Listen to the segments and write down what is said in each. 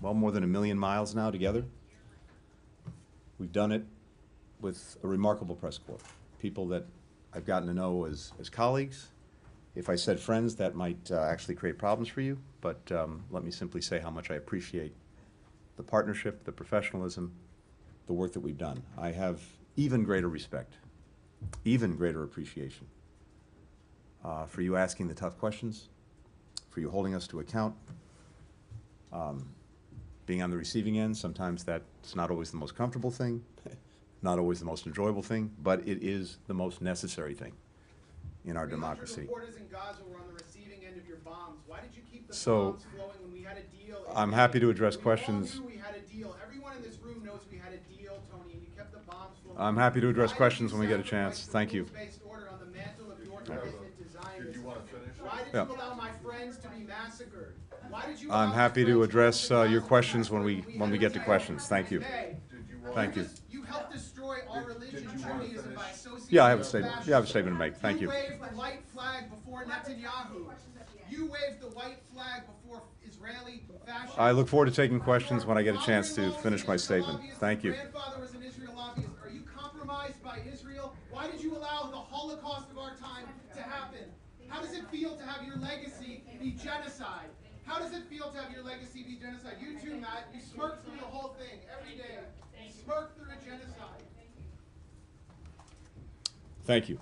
well, more than 1 million miles now together. We've done it with a remarkable press corps, people that I've gotten to know as colleagues. If I said friends, that might actually create problems for you, but let me simply say how much I appreciate the partnership, the professionalism, the work that we've done. I have even greater respect, even greater appreciation for you asking the tough questions, for you holding us to account, being on the receiving end. Sometimes that's not always the most comfortable thing, not always the most enjoyable thing, but it is the most necessary thing in our democracy. Reporters in Gaza were on the receiving end of your bombs. Why did you keep the So, bombs flowing when we had a deal? I'm happy to address questions. We all knew we had a deal. Everyone in this room knows we had a deal, Tony, and you kept the bombs flowing. I'm happy to address questions when we get a chance. Thank you. Order on the mantle of your design. Did you want to finish? Why did you allow my friends to be massacred? Why did you I'm happy to address your questions when we get to questions. Thank you. Thank you. You helped destroy our religion, Judaism, by associating. Yeah, I have a statement. Yeah, I have a statement to make. Thank you. You waved the white flag before Netanyahu. You waved the white flag before Israeli fascism. I look forward to taking questions when I get a chance to finish my statement. Thank you. Your grandfather was an Israel lobbyist. Are you compromised by Israel? Why did you allow the Holocaust of our time to happen? How does it feel to have your legacy be genocide? How does it feel to have your legacy be genocide? You too, Matt. You smirk through the whole thing every day. You smirk through a genocide. Thank you.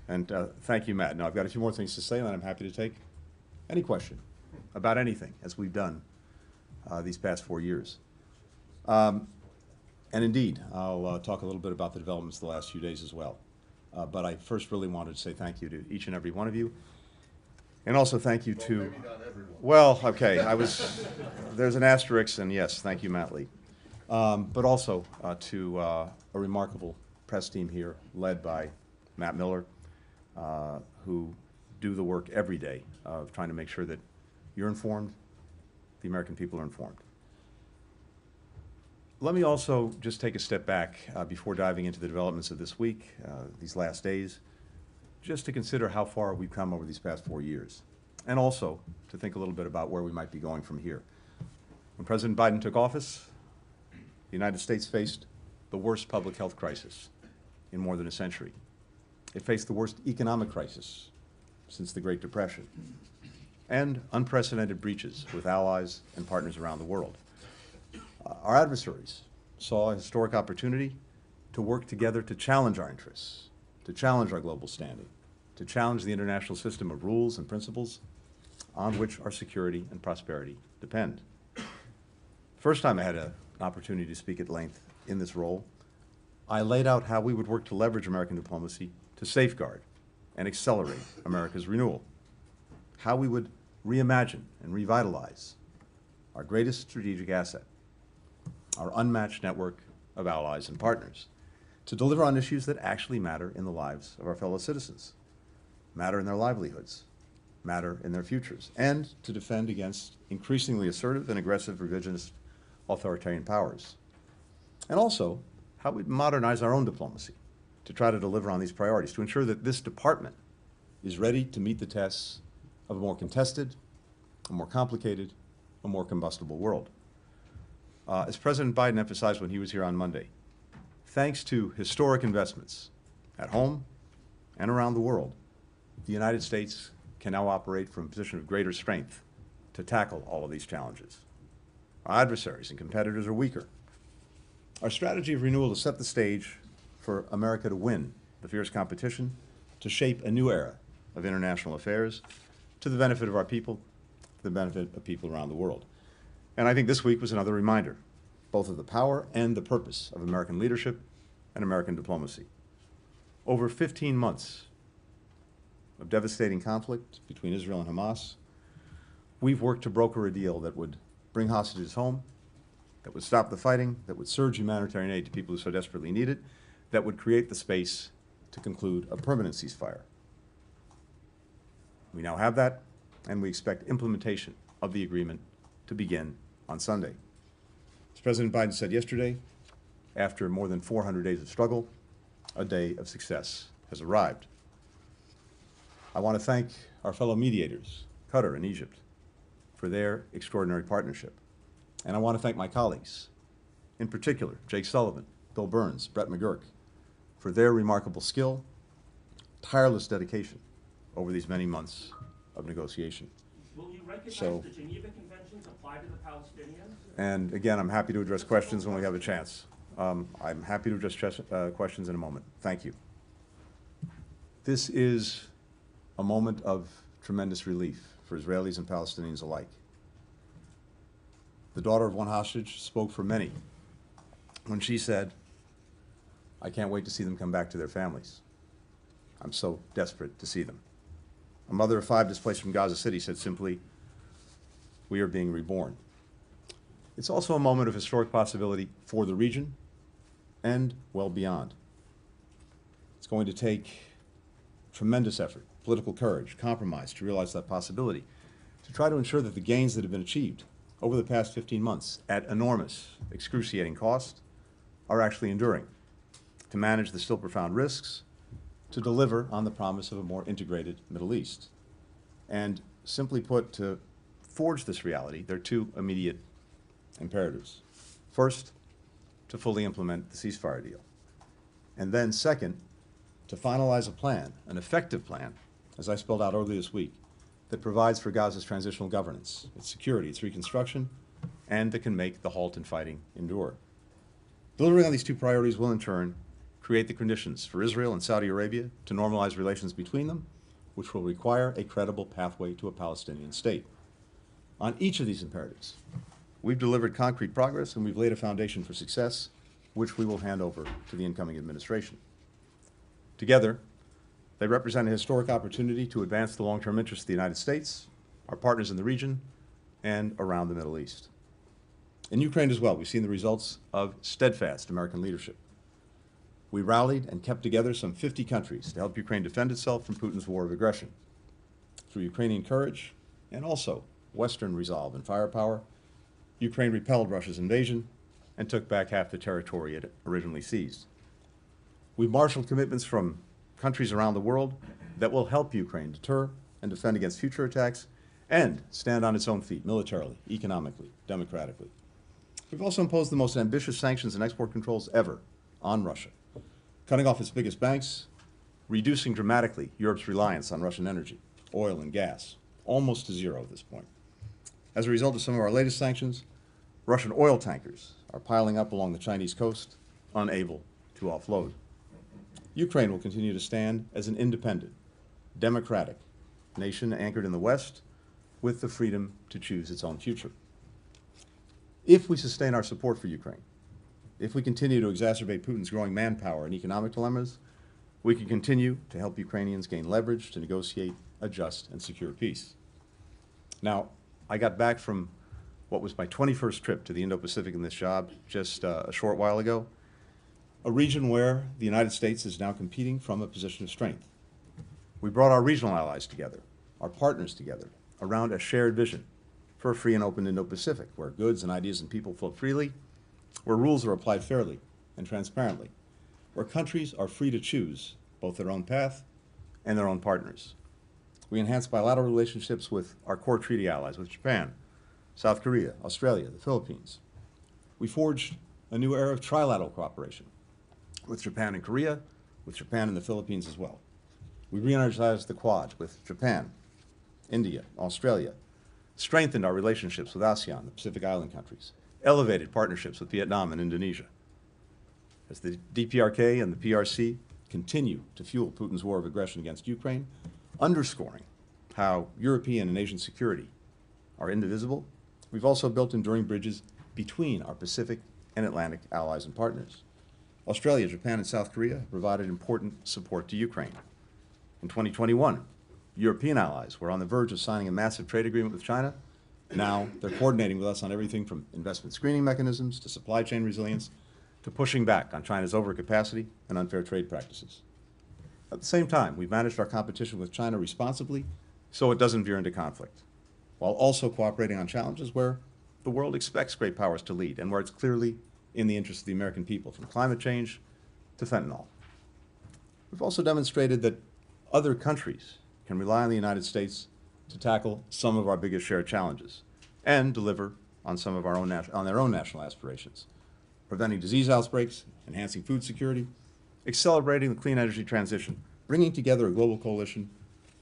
And thank you, Matt. Now, I've got a few more things to say, and then I'm happy to take any question about anything, as we've done these past 4 years. And indeed, I'll talk a little bit about the developments the last few days as well. But I first really wanted to say thank you to each and every one of you. And also thank you to, well, okay, there's an asterisk, and yes, thank you, Matt Lee. But also to a remarkable press team here, led by Matt Miller, who do the work every day of trying to make sure that you're informed, the American people are informed. Let me also just take a step back before diving into the developments of this week, these last days, just to consider how far we've come over these past 4 years, and also to think a little bit about where we might be going from here. When President Biden took office, the United States faced the worst public health crisis in more than a century. It faced the worst economic crisis since the Great Depression, and unprecedented breaches with allies and partners around the world. Our adversaries saw a historic opportunity to work together to challenge our interests, to challenge our global standing, to challenge the international system of rules and principles on which our security and prosperity depend. First time I had an opportunity to speak at length in this role, I laid out how we would work to leverage American diplomacy to safeguard and accelerate America's renewal, how we would reimagine and revitalize our greatest strategic asset, our unmatched network of allies and partners, to deliver on issues that actually matter in the lives of our fellow citizens, matter in their livelihoods, matter in their futures, and to defend against increasingly assertive and aggressive revisionist authoritarian powers. And also, how we'd modernize our own diplomacy to try to deliver on these priorities, to ensure that this department is ready to meet the tests of a more contested, a more complicated, a more combustible world. As President Biden emphasized when he was here on Monday, thanks to historic investments at home and around the world, the United States can now operate from a position of greater strength to tackle all of these challenges. Our adversaries and competitors are weaker. Our strategy of renewal to set the stage for America to win the fierce competition, to shape a new era of international affairs to the benefit of our people, to the benefit of people around the world. And I think this week was another reminder, both of the power and the purpose of American leadership and American diplomacy. Over 15 months of devastating conflict between Israel and Hamas, we've worked to broker a deal that would bring hostages home, that would stop the fighting, that would surge humanitarian aid to people who so desperately need it, that would create the space to conclude a permanent ceasefire. We now have that, and we expect implementation of the agreement to begin on Sunday. As President Biden said yesterday, after more than 400 days of struggle, a day of success has arrived. I want to thank our fellow mediators, Qatar and Egypt, for their extraordinary partnership. And I want to thank my colleagues, in particular, Jake Sullivan, Bill Burns, Brett McGurk, for their remarkable skill, tireless dedication over these many months of negotiation. Will you recognize So, the Geneva Conventions apply to the Palestinians? and again, I'm happy to address questions when we have a chance. I'm happy to address questions in a moment. Thank you. This is a moment of tremendous relief for Israelis and Palestinians alike. The daughter of one hostage spoke for many when she said, "I can't wait to see them come back to their families. I'm so desperate to see them." A mother of 5 displaced from Gaza City said simply, "We are being reborn." It's also a moment of historic possibility for the region and well beyond. It's going to take tremendous effort, political courage, compromise to realize that possibility, to try to ensure that the gains that have been achieved over the past 15 months at enormous, excruciating cost are actually enduring, to manage the still profound risks, to deliver on the promise of a more integrated Middle East. And simply put, to forge this reality, there are 2 immediate imperatives. First, to fully implement the ceasefire deal. And then second, to finalize a plan, an effective plan, as I spelled out earlier this week, that provides for Gaza's transitional governance, its security, its reconstruction, and that can make the halt in fighting endure. Delivering on these 2 priorities will in turn create the conditions for Israel and Saudi Arabia to normalize relations between them, which will require a credible pathway to a Palestinian state. On each of these imperatives, we've delivered concrete progress and we've laid a foundation for success, which we will hand over to the incoming administration. Together, they represent a historic opportunity to advance the long-term interests of the United States, our partners in the region, and around the Middle East. In Ukraine as well, we've seen the results of steadfast American leadership. We rallied and kept together some 50 countries to help Ukraine defend itself from Putin's war of aggression. Through Ukrainian courage and also Western resolve and firepower, Ukraine repelled Russia's invasion and took back half the territory it originally seized. We've marshaled commitments from countries around the world that will help Ukraine deter and defend against future attacks and stand on its own feet militarily, economically, democratically. We've also imposed the most ambitious sanctions and export controls ever on Russia, cutting off its biggest banks, reducing dramatically Europe's reliance on Russian energy, oil and gas, almost to zero at this point. As a result of some of our latest sanctions, Russian oil tankers are piling up along the Chinese coast, unable to offload. Ukraine will continue to stand as an independent, democratic nation anchored in the West with the freedom to choose its own future. If we sustain our support for Ukraine, if we continue to exacerbate Putin's growing manpower and economic dilemmas, we can continue to help Ukrainians gain leverage to negotiate a just and secure peace. Now, I got back from what was my 21st trip to the Indo-Pacific in this job just a short while ago, a region where the United States is now competing from a position of strength. We brought our regional allies together, our partners together, around a shared vision for a free and open Indo-Pacific, where goods and ideas and people flow freely, where rules are applied fairly and transparently, where countries are free to choose both their own path and their own partners. We enhanced bilateral relationships with our core treaty allies, with Japan, South Korea, Australia, the Philippines. We forged a new era of trilateral cooperation with Japan and Korea, with Japan and the Philippines as well. We re-energized the Quad with Japan, India, Australia, strengthened our relationships with ASEAN, the Pacific Island countries, elevated partnerships with Vietnam and Indonesia. As the DPRK and the PRC continue to fuel Putin's war of aggression against Ukraine, underscoring how European and Asian security are indivisible, we've also built enduring bridges between our Pacific and Atlantic allies and partners. Australia, Japan, and South Korea have provided important support to Ukraine. In 2021, European allies were on the verge of signing a massive trade agreement with China. Now they're coordinating with us on everything from investment screening mechanisms to supply chain resilience to pushing back on China's overcapacity and unfair trade practices. At the same time, we've managed our competition with China responsibly so it doesn't veer into conflict, while also cooperating on challenges where the world expects great powers to lead and where it's clearly in the interest of the American people, from climate change to fentanyl. We've also demonstrated that other countries can rely on the United States to tackle some of our biggest shared challenges and deliver on some of our own on their own national aspirations, preventing disease outbreaks, enhancing food security, accelerating the clean energy transition, bringing together a global coalition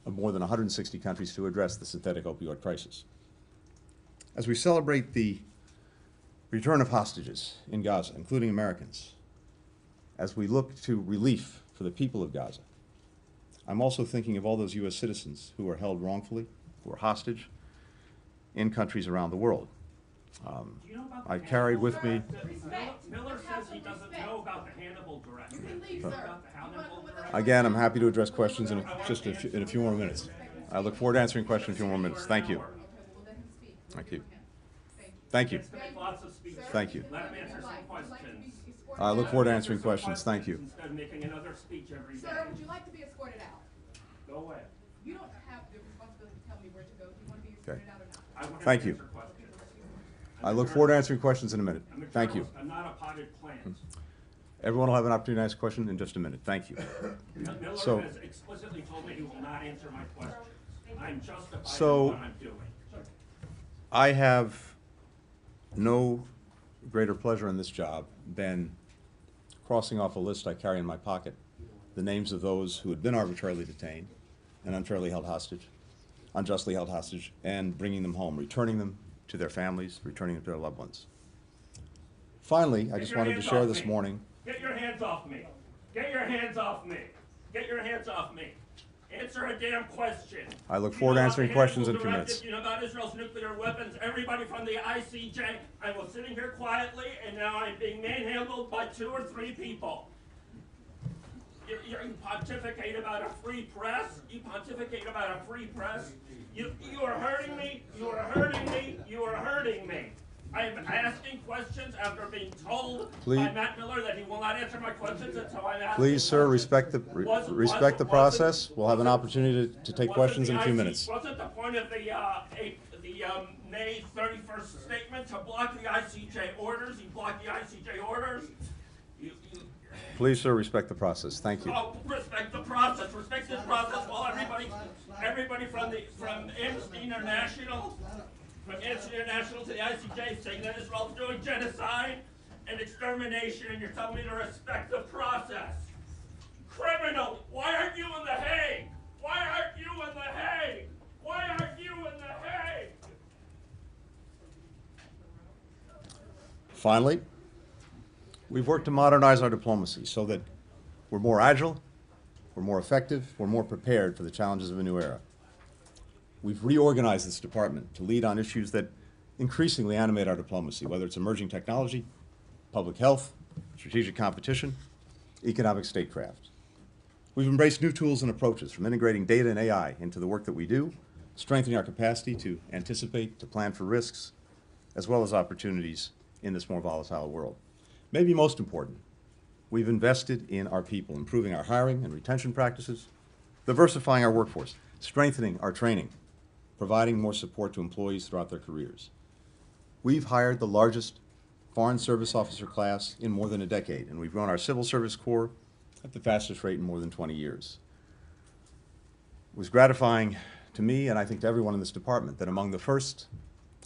of more than 160 countries to address the synthetic opioid crisis. As we celebrate the return of hostages in Gaza, including Americans, as we look to relief for the people of Gaza, I'm also thinking of all those U.S. citizens who are held wrongfully, who are hostage in countries around the world. Do you know about the I've carried with Hannibal me. Direct? Miller says he doesn't know about the Hannibal Direct. You can leave, Do you know sir. about the Hannibal Direct? Again, I'm happy to address questions in a few more minutes. I look forward to answering questions in a few more minutes. Thank you. Thank you. Thank you. He gets to make lots of speeches. Thank you. Let him answer some questions. I look forward to answering questions. Thank you. Instead of making another speech every day. Sir, would you like to be escorted out? Go away. You don't have the responsibility to tell me where to go. Do you want to be escorted out or not? I want him Thank to you. answer questions. I look forward to answering questions in a minute. I'm a Thank you. journalist. I'm not a potted plant. Everyone will have an opportunity to ask a question in just a minute. Thank you. Miller So- has explicitly told me he will not answer my questions. I'm justified So- in what I'm doing. I have no greater pleasure in this job than crossing off a list I carry in my pocket, the names of those who had been arbitrarily detained and unfairly held hostage, unjustly held hostage, and bringing them home, returning them to their families, returning them to their loved ones. Finally, I Get just your wanted to hands share off this me. morning. Get your hands off me. Get your hands off me. Get your hands off me. Answer a damn question. I look You forward know to about answering the questions in a Hannibal few Directive? minutes. You know about Israel's nuclear weapons. Everybody from the ICJ. I was sitting here quietly, and now I'm being manhandled by 2 or 3 people. You pontificate about a free press. You pontificate about a free press. You are hurting me. You are hurting me. You are hurting me. I am asking questions after being told Please- by Matt Miller that he will not answer my questions until I'm asking Please, sir, questions. respect the process. We'll have an opportunity to take questions in a few minutes. Wasn't the point of the May 31st statement to block the ICJ orders? You blocked the ICJ orders? You Please, sir, respect the process. Thank you. oh, respect the process. Respect this process while everybody from Amnesty International to the ICJ saying that Israel's doing genocide and extermination, and you're telling me to respect the process. Criminal, why aren't you in The Hague? Why aren't you in The Hague? Why aren't you in The Hague? Finally, we've worked to modernize our diplomacy so that we're more agile, we're more effective, we're more prepared for the challenges of a new era. We've reorganized this department to lead on issues that increasingly animate our diplomacy, whether it's emerging technology, public health, strategic competition, economic statecraft. We've embraced new tools and approaches, from integrating data and AI into the work that we do, strengthening our capacity to anticipate, to plan for risks, as well as opportunities in this more volatile world. Maybe most important, we've invested in our people, improving our hiring and retention practices, diversifying our workforce, strengthening our training, providing more support to employees throughout their careers. We've hired the largest Foreign Service Officer class in more than a decade, and we've grown our Civil Service Corps at the fastest rate in more than 20 years. It was gratifying to me, and I think to everyone in this department, that among the first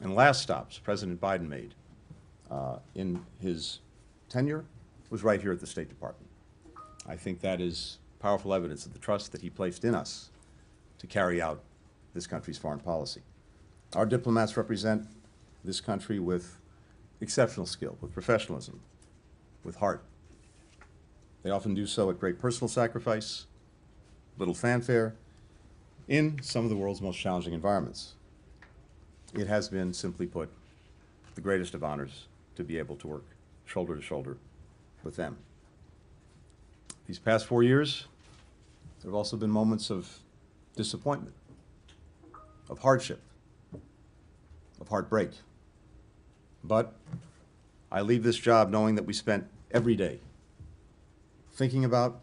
and last stops President Biden made in his tenure was right here at the State Department. I think that is powerful evidence of the trust that he placed in us to carry out this country's foreign policy. Our diplomats represent this country with exceptional skill, with professionalism, with heart. They often do so at great personal sacrifice, little fanfare, in some of the world's most challenging environments. It has been, simply put, the greatest of honors to be able to work shoulder to shoulder with them. These past 4 years, there have also been moments of disappointment, of hardship, of heartbreak. But I leave this job knowing that we spent every day thinking about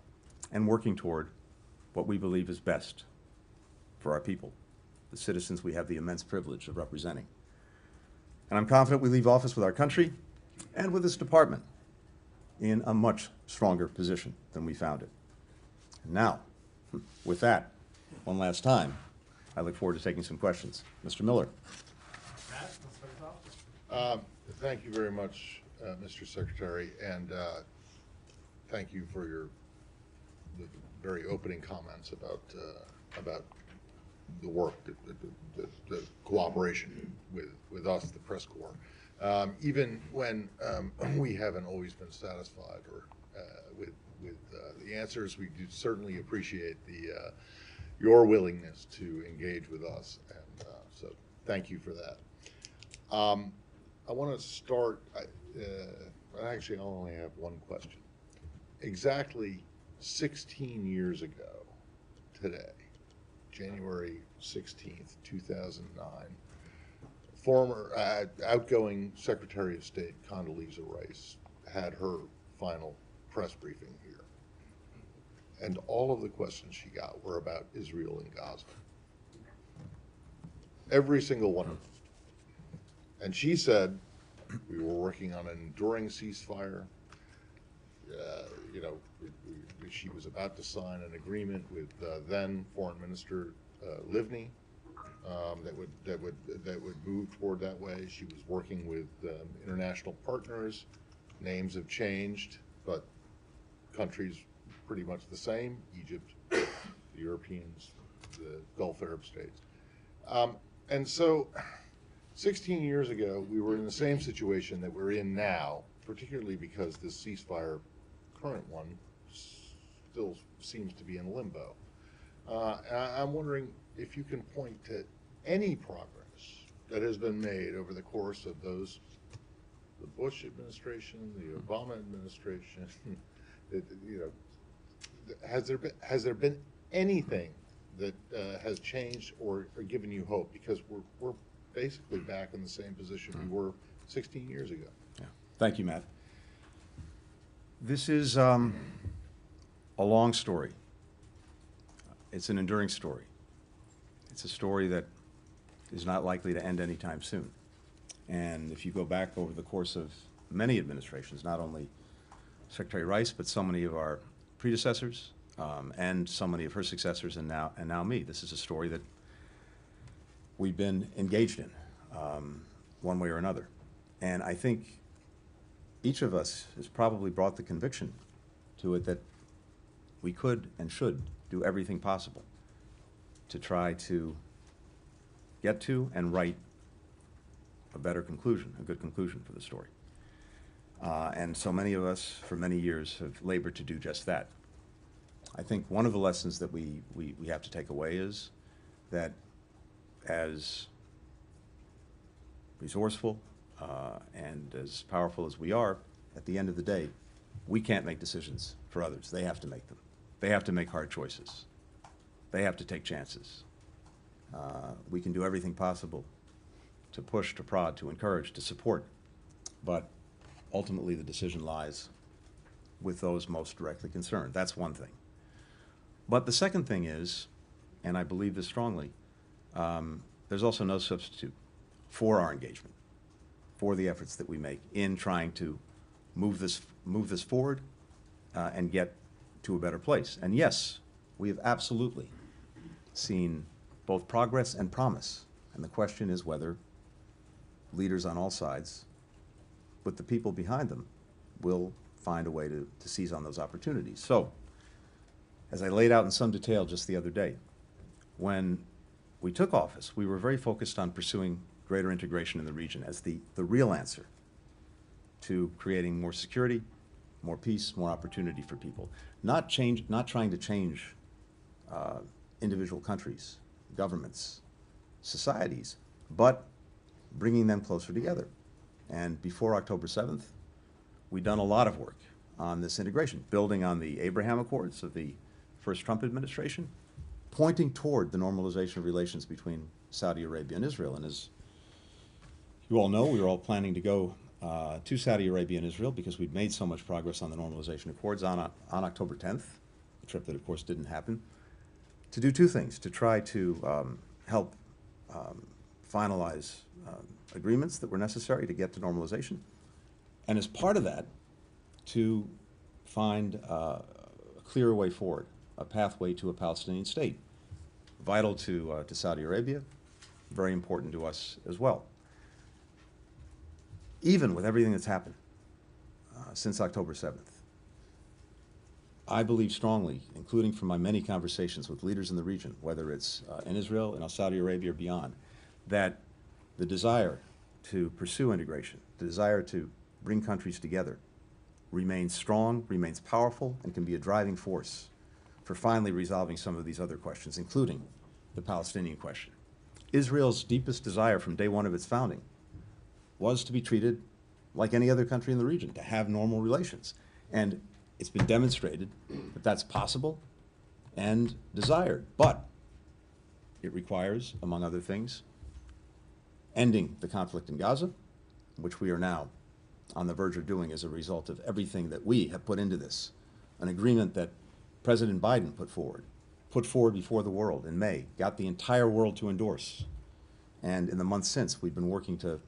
and working toward what we believe is best for our people, the citizens we have the immense privilege of representing. And I'm confident we leave office with our country and with this department in a much stronger position than we found it. And now, with that, one last time, I look forward to taking some questions. Mr. Miller. Matt, let's start us Thank you very much, Mr. Secretary, and thank you for the very opening comments about the work, the cooperation with us, the press corps. Even when we haven't always been satisfied or with the answers, we do certainly appreciate your willingness to engage with us, and so thank you for that. I want to start, actually I only have one question. Exactly 16 years ago today, January 16th, 2009, former outgoing Secretary of State Condoleezza Rice had her final press briefing here. And all of the questions she got were about Israel and Gaza. Every single one of them. And she said, we were working on an enduring ceasefire. She was about to sign an agreement with then Foreign Minister Livni that would move toward that way. She was working with international partners. Names have changed, but countries pretty much the same: Egypt, the Europeans, the Gulf Arab states. And so 16 years ago, we were in the same situation that we're in now, particularly because this ceasefire, current one, still seems to be in limbo. And I'm wondering if you can point to any progress that has been made over the course of the Bush administration, the Obama administration. Has there been anything that has changed or given you hope? Because we're basically back in the same position we were 16 years ago. Yeah. Thank you, Matt. This is a long story. It's an enduring story. It's a story that is not likely to end anytime soon. And if you go back over the course of many administrations, not only Secretary Rice, but so many of our predecessors and so many of her successors, and now me, this is a story that we've been engaged in one way or another. And I think each of us has probably brought the conviction to it that we could and should do everything possible to try to get to and write a better conclusion, a good conclusion for the story. And so many of us, for many years, have labored to do just that. I think one of the lessons that we have to take away is that as resourceful and as powerful as we are, at the end of the day, we can't make decisions for others. They have to make them. They have to make hard choices. They have to take chances. We can do everything possible to push, to prod, to encourage, to support, but ultimately the decision lies with those most directly concerned. That's one thing. But the second thing is, and I believe this strongly, there's also no substitute for our engagement, for the efforts that we make in trying to move this forward and get to a better place. And yes, we have absolutely seen both progress and promise. And the question is whether leaders on all sides, with the people behind them, will find a way to seize on those opportunities. So, as I laid out in some detail just the other day, when we took office, we were very focused on pursuing greater integration in the region as the real answer to creating more security, more peace, more opportunity for people. Not trying to change individual countries, governments, societies, but bringing them closer together. And before October 7th, we'd done a lot of work on this integration, building on the Abraham Accords of the first Trump administration, pointing toward the normalization of relations between Saudi Arabia and Israel. And as you all know, we were all planning to go to Saudi Arabia and Israel because we'd made so much progress on the normalization accords on October 10th, a trip that of course didn't happen, to do two things: to try to help finalize agreements that were necessary to get to normalization, and as part of that, to find a clearer way forward, a pathway to a Palestinian state, vital to Saudi Arabia, very important to us as well. even with everything that's happened since October 7th, I believe strongly, including from my many conversations with leaders in the region, whether it's in Israel, in Saudi Arabia, or beyond, that the desire to pursue integration, the desire to bring countries together, remains strong, remains powerful, and can be a driving force for finally resolving some of these other questions, including the Palestinian question. Israel's deepest desire from day one of its founding was to be treated like any other country in the region, to have normal relations. And it's been demonstrated that that's possible and desired. But it requires, among other things, ending the conflict in Gaza, which we are now on the verge of doing as a result of everything that we have put into this. An agreement that President Biden put forward before the world in May, got the entire world to endorse. And in the months since, we've been working to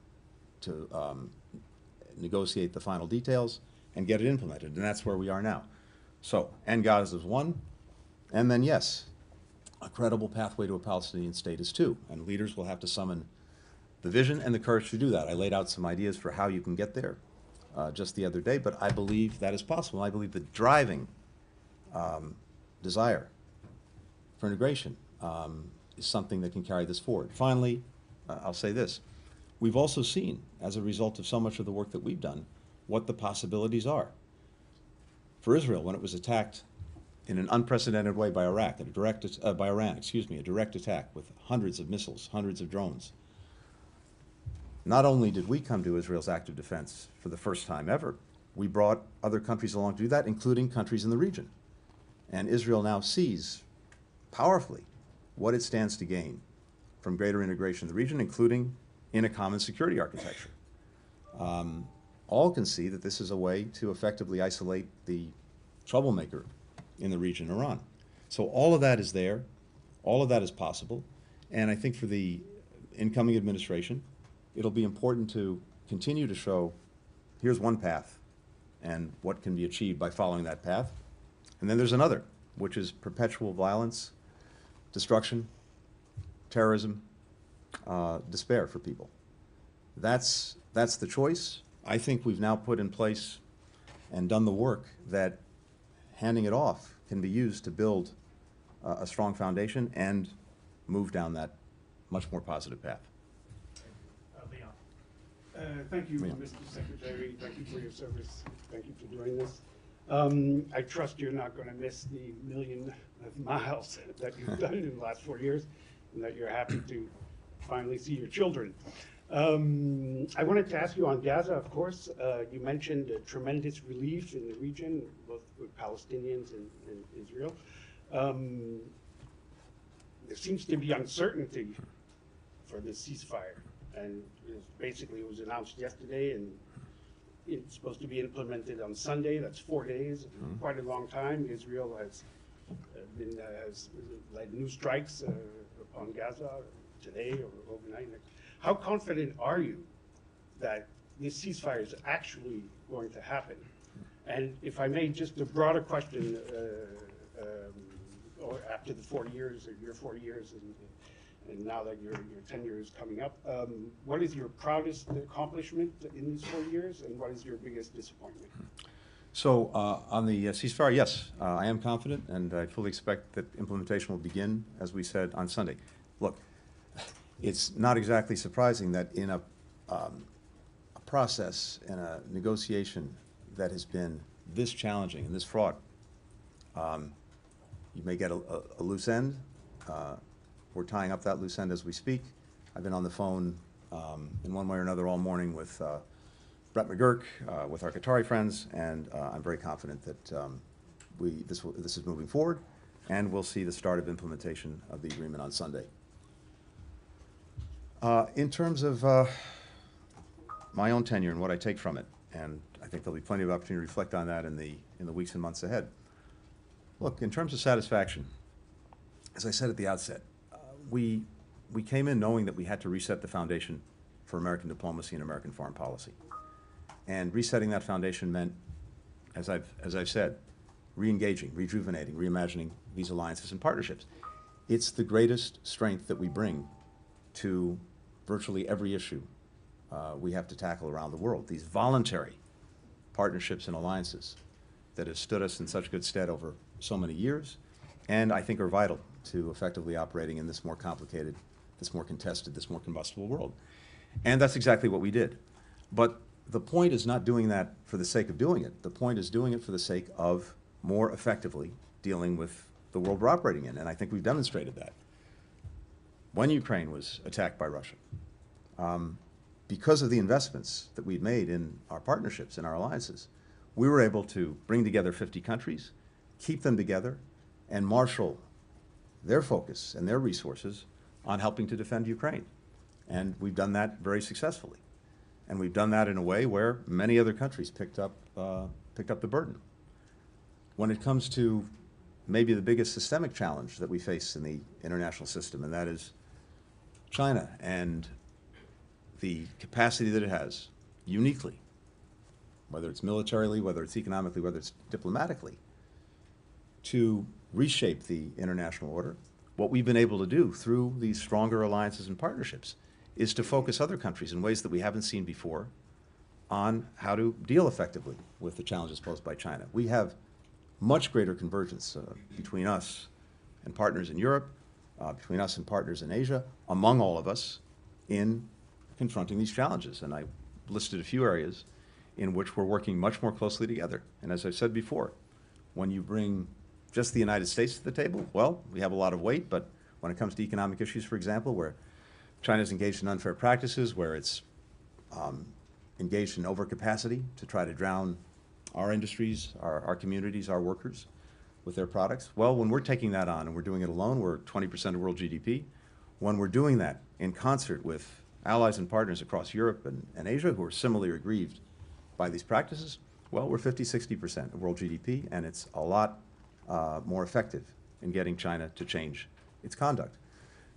negotiate the final details and get it implemented, and that's where we are now. So, end Gaza is one, and then yes, a credible pathway to a Palestinian state is two, and leaders will have to summon the vision and the courage to do that. I laid out some ideas for how you can get there just the other day, but I believe that is possible. I believe the driving desire for integration is something that can carry this forward. Finally, I'll say this. We've also seen, as a result of so much of the work that we've done, what the possibilities are. For Israel, when it was attacked in an unprecedented way by Iran, a direct attack with hundreds of missiles, hundreds of drones. Not only did we come to Israel's active defense for the first time ever, we brought other countries along to do that, including countries in the region. And Israel now sees powerfully what it stands to gain from greater integration in the region, including in a common security architecture. All can see that this is a way to effectively isolate the troublemaker in the region, Iran. So all of that is there, all of that is possible, and I think for the incoming administration, it'll be important to continue to show, here's one path, and what can be achieved by following that path. And then there's another, which is perpetual violence, destruction, terrorism, despair for people. That's the choice. I think we've now put in place and done the work that handing it off can be used to build a strong foundation and move down that much more positive path. Leon. Thank you, Leon. Mr. Secretary. Thank you for your service. Thank you for doing this. I trust you're not going to miss the million miles that you've done in the last 4 years, and that you're happy to finally see your children. I wanted to ask you on Gaza, of course. You mentioned a tremendous relief in the region, both with Palestinians and Israel. There seems to be uncertainty for the ceasefire, and basically it was announced yesterday, and it's supposed to be implemented on Sunday. That's 4 days, quite a long time. Israel has led new strikes upon Gaza today or overnight. How confident are you that this ceasefire is actually going to happen? And if I may, just a broader question, or after the 4 years, or your 4 years, and now that your tenure is coming up, what is your proudest accomplishment in these 4 years, and what is your biggest disappointment? So on the ceasefire, yes, I am confident, and I fully expect that implementation will begin, as we said, on Sunday. Look, it's not exactly surprising that in a process and a negotiation that has been this challenging and this fraught, you may get a loose end. We're tying up that loose end as we speak. I've been on the phone in one way or another all morning with Brett McGurk, with our Qatari friends, and I'm very confident that this is moving forward, and we'll see the start of implementation of the agreement on Sunday. In terms of my own tenure and what I take from it, and I think there'll be plenty of opportunity to reflect on that in the weeks and months ahead. Look, in terms of satisfaction, as I said at the outset, we came in knowing that we had to reset the foundation for American diplomacy and American foreign policy. And resetting that foundation meant, as I've said, re-engaging, rejuvenating, reimagining these alliances and partnerships. It's the greatest strength that we bring to virtually every issue we have to tackle around the world. These voluntary partnerships and alliances that have stood us in such good stead over so many years, and I think are vital to effectively operating in this more complicated, this more contested, this more combustible world. And that's exactly what we did. But the point is not doing that for the sake of doing it. The point is doing it for the sake of more effectively dealing with the world we're operating in, and I think we've demonstrated that. When Ukraine was attacked by Russia, because of the investments that we've made in our partnerships and our alliances, we were able to bring together 50 countries, keep them together, and marshal their focus and their resources on helping to defend Ukraine. And we've done that very successfully. And we've done that in a way where many other countries picked up the burden. When it comes to maybe the biggest systemic challenge that we face in the international system, and that is China and the capacity that it has, uniquely, whether it's militarily, whether it's economically, whether it's diplomatically, to reshape the international order, what we've been able to do through these stronger alliances and partnerships is to focus other countries in ways that we haven't seen before on how to deal effectively with the challenges posed by China. We have much greater convergence between us and partners in Europe, between us and partners in Asia, among all of us in confronting these challenges. And I listed a few areas in which we're working much more closely together. And as I've said before, when you bring just the United States to the table, well, we have a lot of weight, but when it comes to economic issues, for example, where China's engaged in unfair practices, where it's engaged in overcapacity to try to drown our industries, our communities, our workers with their products, well, when we're taking that on and we're doing it alone, we're 20% of world GDP. When we're doing that in concert with allies and partners across Europe and Asia who are similarly aggrieved by these practices, well, we're 50–60% of world GDP, and it's a lot more effective in getting China to change its conduct.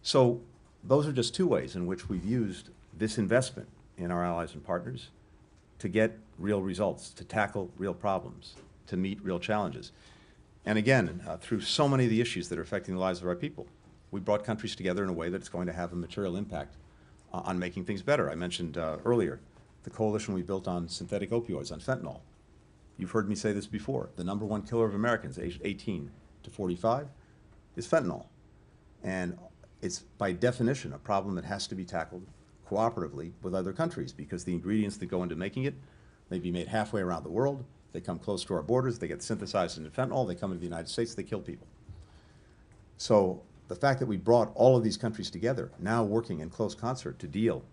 So those are just two ways in which we've used this investment in our allies and partners to get real results, to tackle real problems, to meet real challenges. And again, through so many of the issues that are affecting the lives of our people, we brought countries together in a way that's going to have a material impact on making things better. I mentioned earlier the coalition we built on synthetic opioids, on fentanyl. You've heard me say this before. The #1 killer of Americans aged 18 to 45 is fentanyl. And it's by definition a problem that has to be tackled cooperatively with other countries, because the ingredients that go into making it may be made halfway around the world. They come close to our borders, they get synthesized into fentanyl, they come into the United States, they kill people. So the fact that we brought all of these countries together, now working in close concert to deal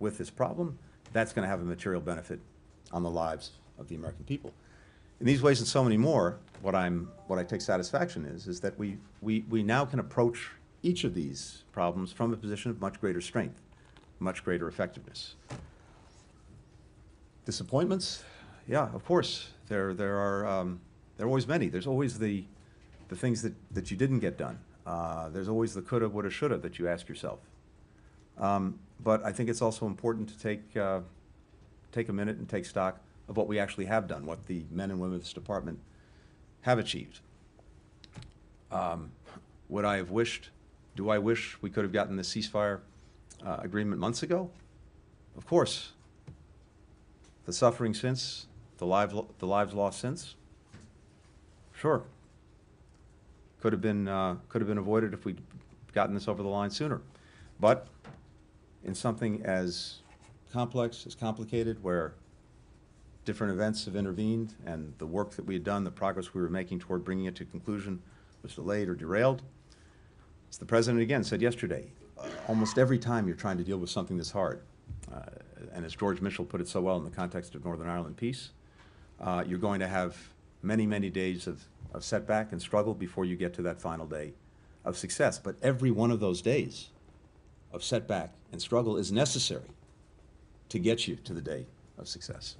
with this problem, that's going to have a material benefit on the lives of the American people. In these ways and so many more, what I take satisfaction is that we now can approach each of these problems from a position of much greater strength, much greater effectiveness. Disappointments? Yeah, of course. There are always many. There's always the things that you didn't get done. There's always the coulda, woulda, shoulda that you ask yourself. But I think it's also important to take a minute and take stock of what we actually have done, what the men and women of this department have achieved. Would I have wished, do I wish we could have gotten the ceasefire agreement months ago? Of course. The suffering since, the lives lost since? Sure. Could have been avoided if we'd gotten this over the line sooner. But in something as complex, as complicated, where different events have intervened and the work that we had done, the progress we were making toward bringing it to conclusion was delayed or derailed, as the President again said yesterday, almost every time you're trying to deal with something this hard, and as George Mitchell put it so well in the context of Northern Ireland peace, you're going to have many, many days of setback and struggle before you get to that final day of success. But every one of those days of setback and struggle is necessary to get you to the day of success.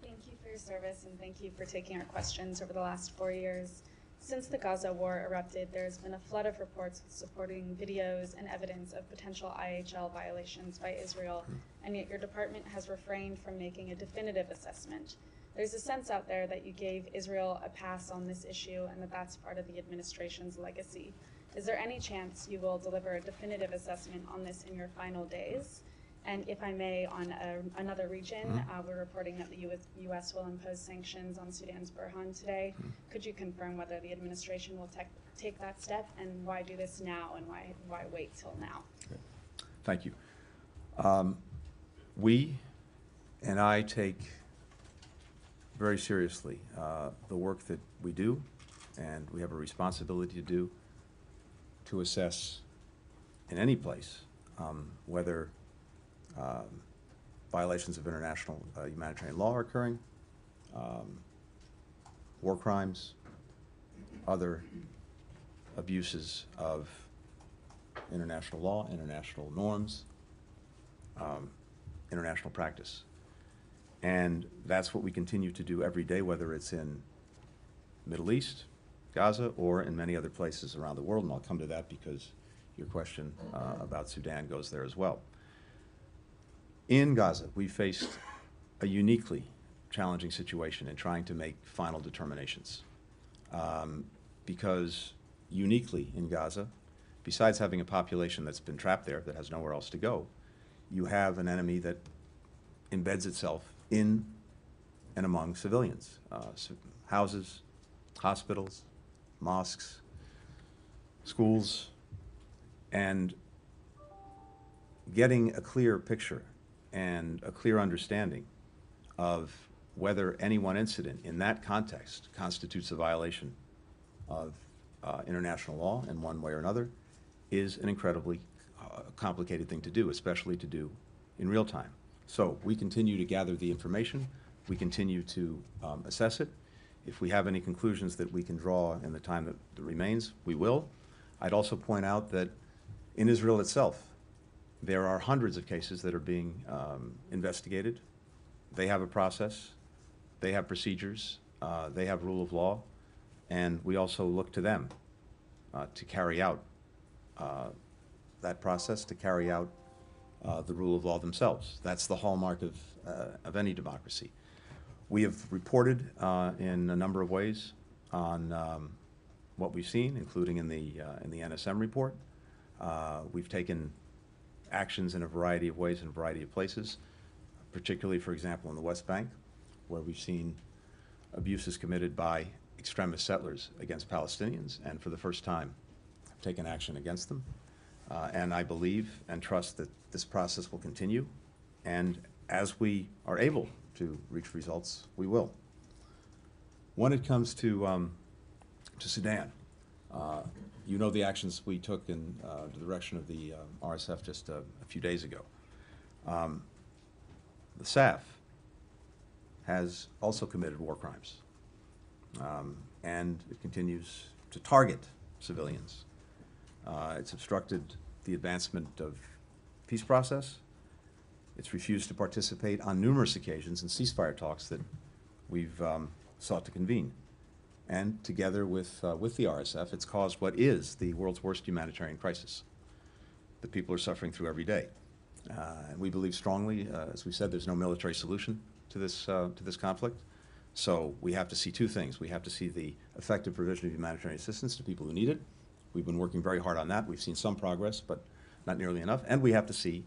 Thank you for your service, and thank you for taking our questions over the last 4 years. Since the Gaza war erupted, there has been a flood of reports supporting videos and evidence of potential IHL violations by Israel, and yet your department has refrained from making a definitive assessment. There's a sense out there that you gave Israel a pass on this issue and that that's part of the administration's legacy. Is there any chance you will deliver a definitive assessment on this in your final days? And if I may, on another region, we're reporting that the U.S. will impose sanctions on Sudan's Burhan today. Could you confirm whether the administration will take that step, and why do this now, and why wait till now? Okay. Thank you. We and I take very seriously the work that we do, and we have a responsibility to do, to assess in any place whether violations of international humanitarian law are occurring, war crimes, other abuses of international law, international norms, international practice. And that's what we continue to do every day, whether it's in Middle East, Gaza, or in many other places around the world. And I'll come to that because your question about Sudan goes there as well. In Gaza, we faced a uniquely challenging situation in trying to make final determinations. Because uniquely in Gaza, besides having a population that's been trapped there, that has nowhere else to go, you have an enemy that embeds itself in and among civilians. Houses, hospitals, mosques, schools, and getting a clear picture and a clear understanding of whether any one incident in that context constitutes a violation of international law in one way or another is an incredibly complicated thing to do, especially to do in real time. So we continue to gather the information. We continue to assess it. If we have any conclusions that we can draw in the time that remains, we will. I'd also point out that in Israel itself, there are hundreds of cases that are being investigated. They have a process. They have procedures. They have rule of law. And we also look to them to carry out that process, to carry out the rule of law themselves. That's the hallmark of any democracy. We have reported in a number of ways on what we've seen, including in the NSM report. We've taken actions in a variety of ways in a variety of places, particularly, for example, in the West Bank, where we've seen abuses committed by extremist settlers against Palestinians, and for the first time have taken action against them. And I believe and trust that this process will continue, and as we are able to reach results, we will. When it comes to Sudan, you know the actions we took in the direction of the RSF just a few days ago. The SAF has also committed war crimes, and it continues to target civilians. It's obstructed the advancement of peace process. It's refused to participate on numerous occasions in ceasefire talks that we've sought to convene. And together with the RSF, it's caused what is the world's worst humanitarian crisis that people are suffering through every day. And we believe strongly, as we said, there's no military solution to this conflict. So we have to see two things. We have to see the effective provision of humanitarian assistance to people who need it. We've been working very hard on that. We've seen some progress, but not nearly enough. And we have to see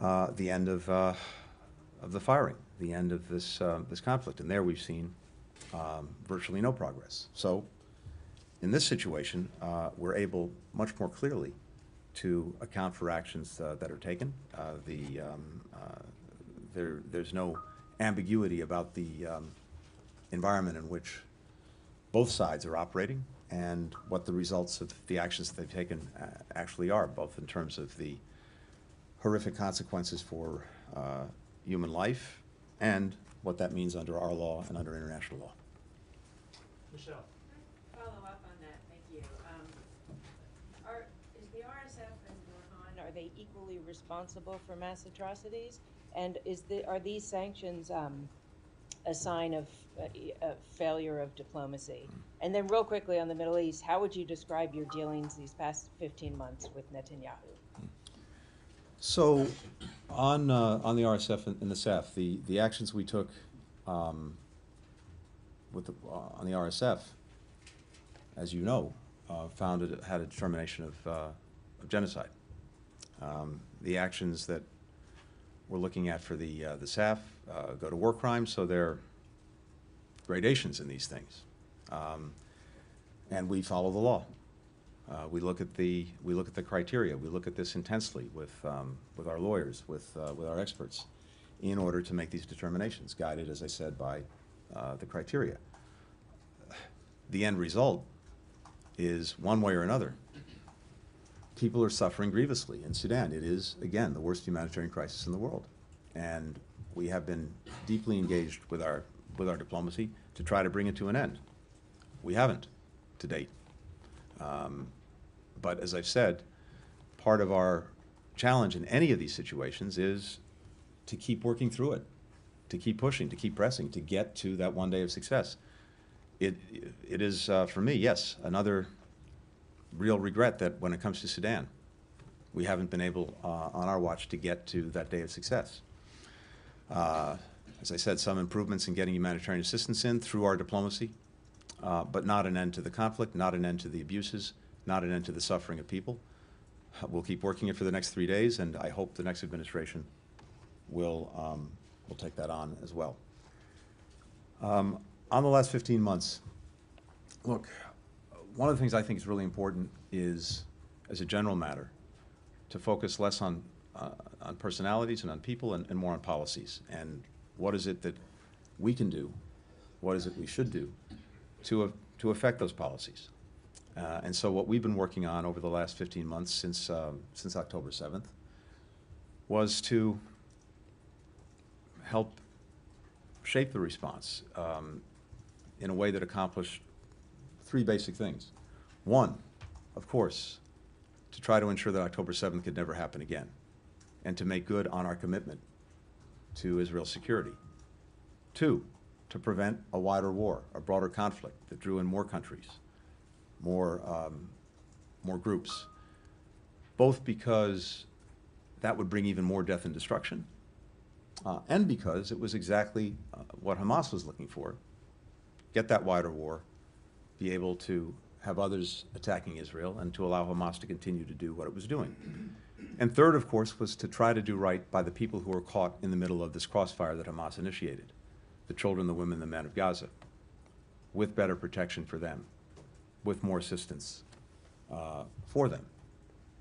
the end of the firing, the end of this conflict. And there we've seen virtually no progress. So in this situation, we're able much more clearly to account for actions that are taken. There's no ambiguity about the environment in which both sides are operating and what the results of the actions that they've taken actually are, both in terms of the horrific consequences for human life and what that means under our law and under international law. Michelle. Follow up on that, thank you. Is the RSF and Burhan, are they equally responsible for mass atrocities? And are these sanctions a sign of a failure of diplomacy? And then real quickly on the Middle East, how would you describe your dealings these past 15 months with Netanyahu? So on the RSF and the SAF, the actions we took on the RSF, as you know, had a determination of genocide. The actions that we're looking at for the SAF, go to war crimes, so there are gradations in these things. And we follow the law. We look at the criteria. We look at this intensely with our lawyers, with our experts, in order to make these determinations, guided, as I said, by the criteria. The end result is, one way or another, people are suffering grievously in Sudan. It is, again, the worst humanitarian crisis in the world. And we have been deeply engaged with our diplomacy to try to bring it to an end. We haven't to date. But as I've said, part of our challenge in any of these situations is to keep working through it, to keep pushing, to keep pressing, to get to that one day of success. It is, for me, yes, another real regret that when it comes to Sudan, we haven't been able on our watch to get to that day of success. As I said, some improvements in getting humanitarian assistance in through our diplomacy, but not an end to the conflict, not an end to the abuses, not an end to the suffering of people. We'll keep working it for the next 3 days, and I hope the next administration will take that on as well. On the last 15 months, look, one of the things I think is really important is, as a general matter, to focus less on personalities and on people and more on policies. And what is it that we can do? What is it we should do to affect those policies? And so what we've been working on over the last 15 months since October 7th was to help shape the response in a way that accomplished 3 basic things. One, of course, to try to ensure that October 7th could never happen again, and to make good on our commitment to Israel's security. 2, to prevent a wider war, a broader conflict that drew in more countries, more groups, both because that would bring even more death and destruction, and because it was exactly what Hamas was looking for: get that wider war, be able to have others attacking Israel, and to allow Hamas to continue to do what it was doing. And third, of course, was to try to do right by the people who were caught in the middle of this crossfire that Hamas initiated: the children, the women, the men of Gaza, with better protection for them, with more assistance for them.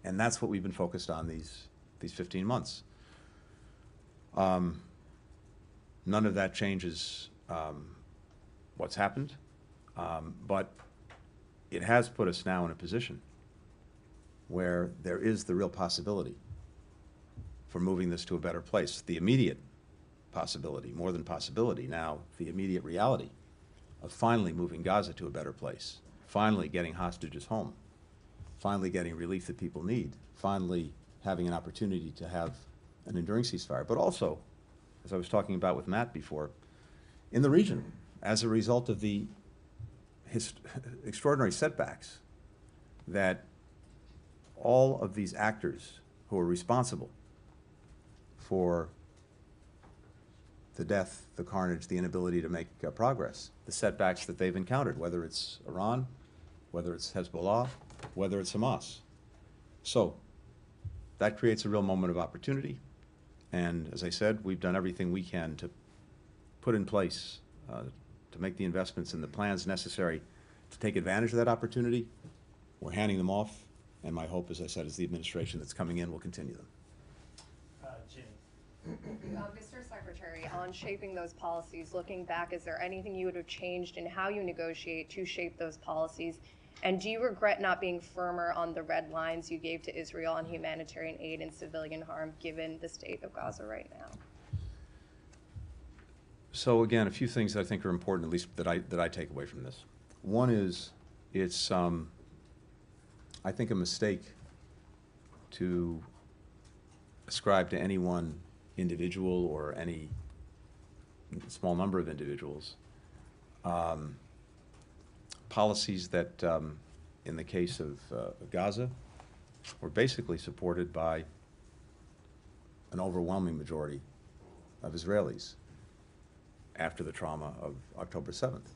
And that's what we've been focused on these 15 months. None of that changes what's happened, but it has put us now in a position where there is the real possibility for moving this to a better place. The immediate possibility, more than possibility now, the immediate reality of finally moving Gaza to a better place, finally getting hostages home, finally getting relief that people need, finally having an opportunity to have an enduring ceasefire, but also, as I was talking about with Matt before, in the region, as a result of the extraordinary setbacks that all of these actors who are responsible for the death, the carnage, the inability to make progress, the setbacks that they've encountered, whether it's Iran, whether it's Hezbollah, whether it's Hamas. So that creates a real moment of opportunity. And as I said, we've done everything we can to put in place, to make the investments and the plans necessary to take advantage of that opportunity. We're handing them off, and my hope, as I said, is the administration that's coming in will continue them. Mr. Secretary, on shaping those policies, looking back, is there anything you would have changed in how you negotiate to shape those policies? And do you regret not being firmer on the red lines you gave to Israel on humanitarian aid and civilian harm, given the state of Gaza right now? So again, a few things that I think are important, at least that I take away from this. One is, it's I think a mistake to ascribe to any one individual or any small number of individuals policies that, in the case of Gaza, were basically supported by an overwhelming majority of Israelis after the trauma of October 7th.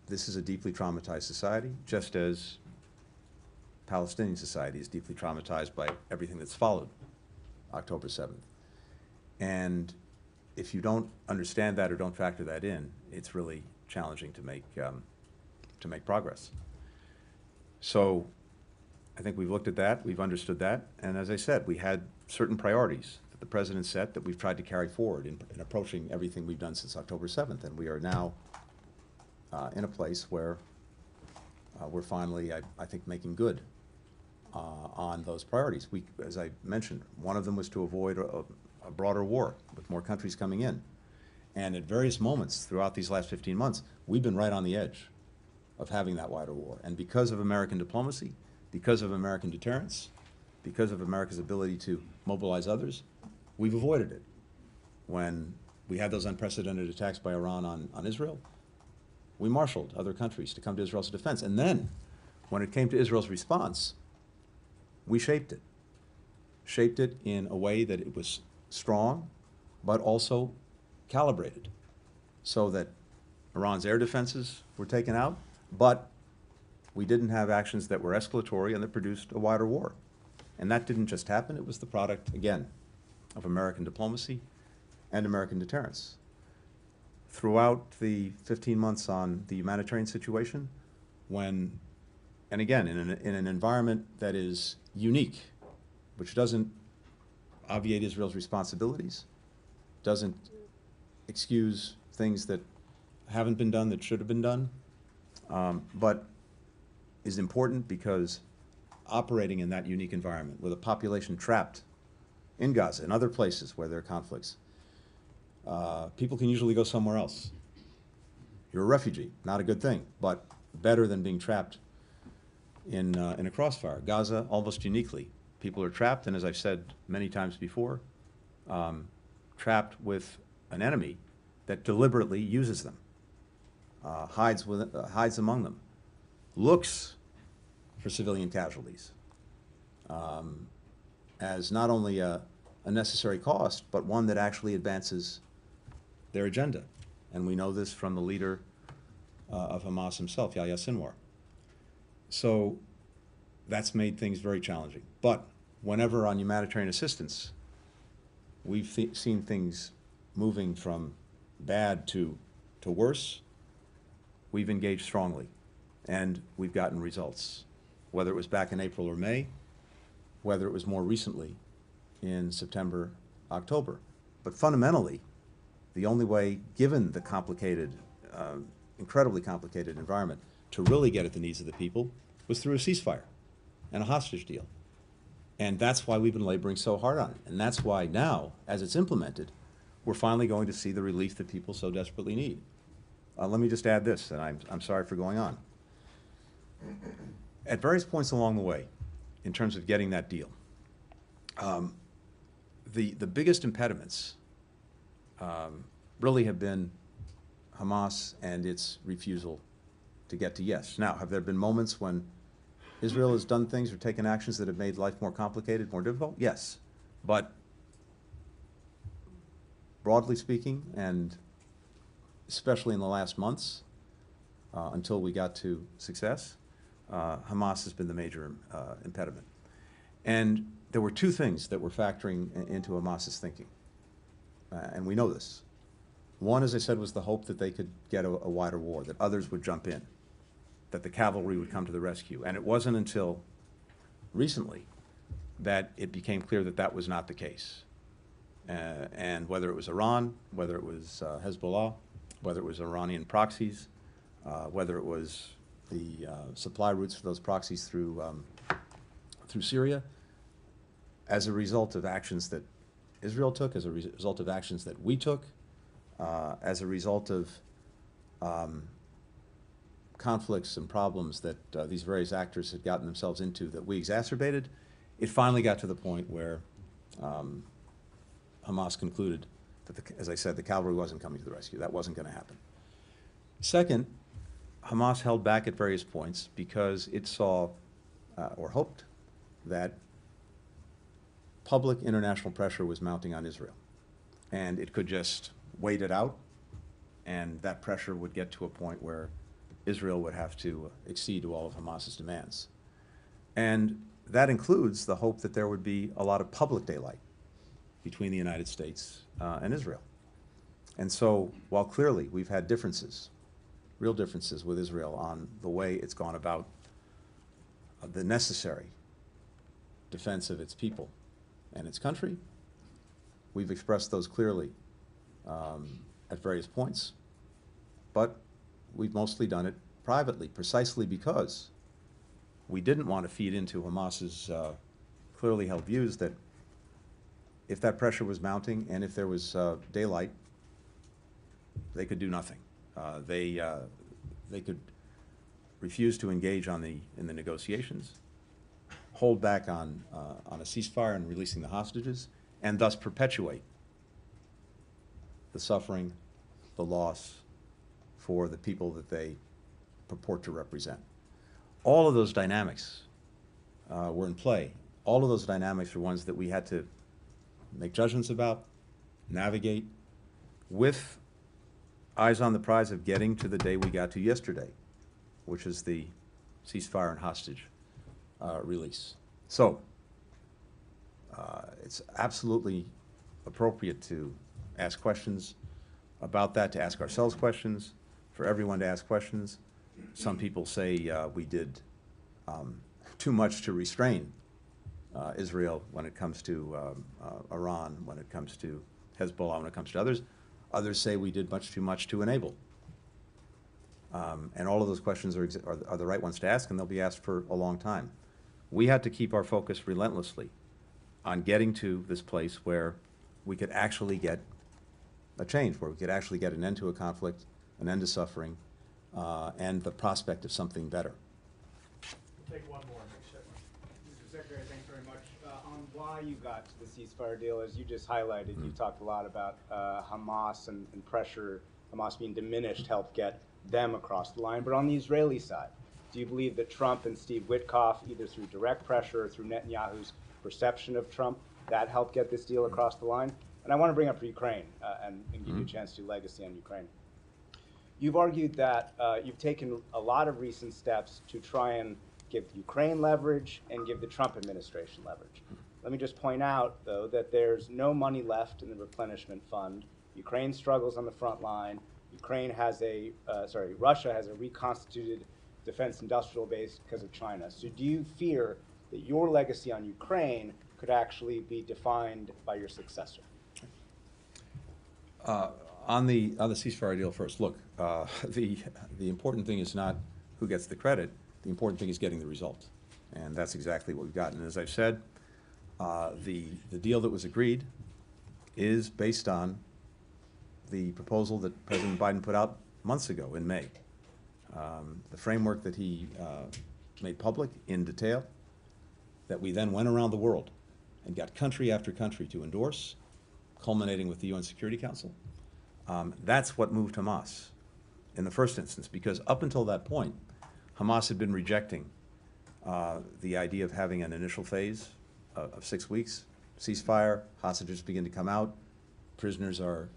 This is a deeply traumatized society, just as Palestinian society is deeply traumatized by everything that's followed October 7th. And if you don't understand that or don't factor that in, it's really challenging to make progress. So I think we've looked at that, we've understood that, and as I said, we had certain priorities that the President set that we've tried to carry forward in approaching everything we've done since October 7th, and we are now in a place where we're finally, I think, making good on those priorities. As I mentioned, one of them was to avoid a broader war with more countries coming in. And at various moments throughout these last 15 months, we've been right on the edge of having that wider war. And because of American diplomacy, because of American deterrence, because of America's ability to mobilize others, we've avoided it. When we had those unprecedented attacks by Iran on Israel, we marshaled other countries to come to Israel's defense. And then, when it came to Israel's response, we shaped it in a way that it was strong, but also calibrated, so that Iran's air defenses were taken out, but we didn't have actions that were escalatory and that produced a wider war. And that didn't just happen, it was the product, again, of American diplomacy and American deterrence. Throughout the 15 months on the humanitarian situation, when, and again, in an environment that is unique, which doesn't obviate Israel's responsibilities, doesn't excuse things that haven't been done that should have been done, but is important because operating in that unique environment with a population trapped in Gaza and other places where there are conflicts, people can usually go somewhere else. You're a refugee, not a good thing, but better than being trapped in a crossfire. Gaza, almost uniquely, people are trapped, and as I've said many times before, trapped with an enemy that deliberately uses them, hides among them, looks for civilian casualties as not only a necessary cost, but one that actually advances their agenda. And we know this from the leader of Hamas himself, Yahya Sinwar. So that's made things very challenging. But whenever on humanitarian assistance, we've seen things moving from bad to worse, we've engaged strongly, and we've gotten results, whether it was back in April or May, whether it was more recently in September, October. But fundamentally, the only way, given the complicated, incredibly complicated environment, to really get at the needs of the people was through a ceasefire and a hostage deal. And that's why we've been laboring so hard on it. And that's why now, as it's implemented, we're finally going to see the relief that people so desperately need. Let me just add this, and I'm sorry for going on. At various points along the way, in terms of getting that deal, the biggest impediments really have been Hamas and its refusal to get to yes. Now, have there been moments when Israel has done things or taken actions that have made life more complicated, more difficult? Yes. But broadly speaking, and especially in the last months, until we got to success, Hamas has been the major impediment. And there were two things that were factoring into Hamas's thinking, and we know this. One, as I said, was the hope that they could get a wider war, that others would jump in, that the cavalry would come to the rescue. And it wasn't until recently that it became clear that that was not the case. And whether it was Iran, whether it was Hezbollah, whether it was Iranian proxies, whether it was the supply routes for those proxies through Syria, as a result of actions that Israel took, as a result of actions that we took, as a result of conflicts and problems that these various actors had gotten themselves into that we exacerbated, it finally got to the point where Hamas concluded that, as I said, the cavalry wasn't coming to the rescue. That wasn't going to happen. Second, Hamas held back at various points because it saw or hoped that public international pressure was mounting on Israel. And it could just wait it out, and that pressure would get to a point where Israel would have to accede to all of Hamas's demands. And that includes the hope that there would be a lot of public daylight between the United States and Israel. And so, while clearly we've had differences, real differences with Israel on the way it's gone about the necessary defense of its people and its country, we've expressed those clearly at various points, but we've mostly done it privately, precisely because we didn't want to feed into Hamas's clearly held views that if that pressure was mounting and if there was daylight, they could do nothing. They could refuse to engage in the negotiations, hold back on a ceasefire and releasing the hostages, and thus perpetuate the suffering, the loss for the people that they purport to represent. All of those dynamics were in play. All of those dynamics were ones that we had to make judgments about, navigate, with eyes on the prize of getting to the day we got to yesterday, which is the ceasefire and hostage release. So, it's absolutely appropriate to ask questions about that, to ask ourselves questions, for everyone to ask questions. Some people say we did too much to restrain Israel when it comes to Iran, when it comes to Hezbollah, when it comes to others. Others say we did much too much to enable. And all of those questions are the right ones to ask, and they'll be asked for a long time. We had to keep our focus relentlessly on getting to this place where we could actually get a change, where we could actually get an end to a conflict, an end to suffering, and the prospect of something better. We'll take one more. Mr. Secretary, thanks very much. On why you got to the ceasefire deal, as you just highlighted, you talked a lot about Hamas and pressure, Hamas being diminished helped get them across the line. But on the Israeli side, do you believe that Trump and Steve Witkoff, either through direct pressure or through Netanyahu's perception of Trump, that helped get this deal across the line? And I want to bring up Ukraine and give you a chance to do legacy on Ukraine. You've argued that you've taken a lot of recent steps to try and give Ukraine leverage and give the Trump administration leverage. Let me just point out, though, that there's no money left in the replenishment fund. Ukraine struggles on the front line. Russia has a reconstituted defense industrial base because of China. So do you fear that your legacy on Ukraine could actually be defined by your successor? On the ceasefire deal first, look, the important thing is not who gets the credit. The important thing is getting the result, and that's exactly what we've gotten. And as I've said, the deal that was agreed is based on the proposal that President Biden put out months ago in May. The framework that he made public in detail, that we then went around the world and got country after country to endorse, culminating with the UN Security Council. That's what moved Hamas in the first instance, because up until that point, Hamas had been rejecting the idea of having an initial phase of 6 weeks, ceasefire, hostages begin to come out, prisoners are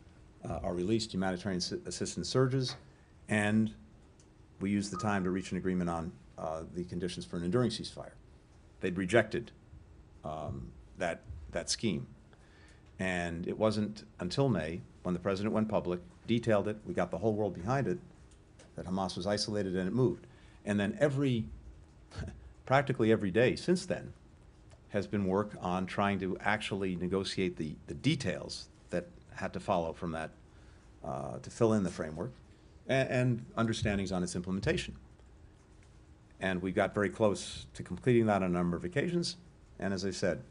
released, humanitarian assistance surges, and we used the time to reach an agreement on the conditions for an enduring ceasefire. They'd rejected that scheme. And it wasn't until May, when the president went public, detailed it, we got the whole world behind it, that Hamas was isolated and it moved. And then practically every day since then has been work on trying to actually negotiate the details that had to follow from that to fill in the framework, and understandings on its implementation. And we got very close to completing that on a number of occasions, and as I said,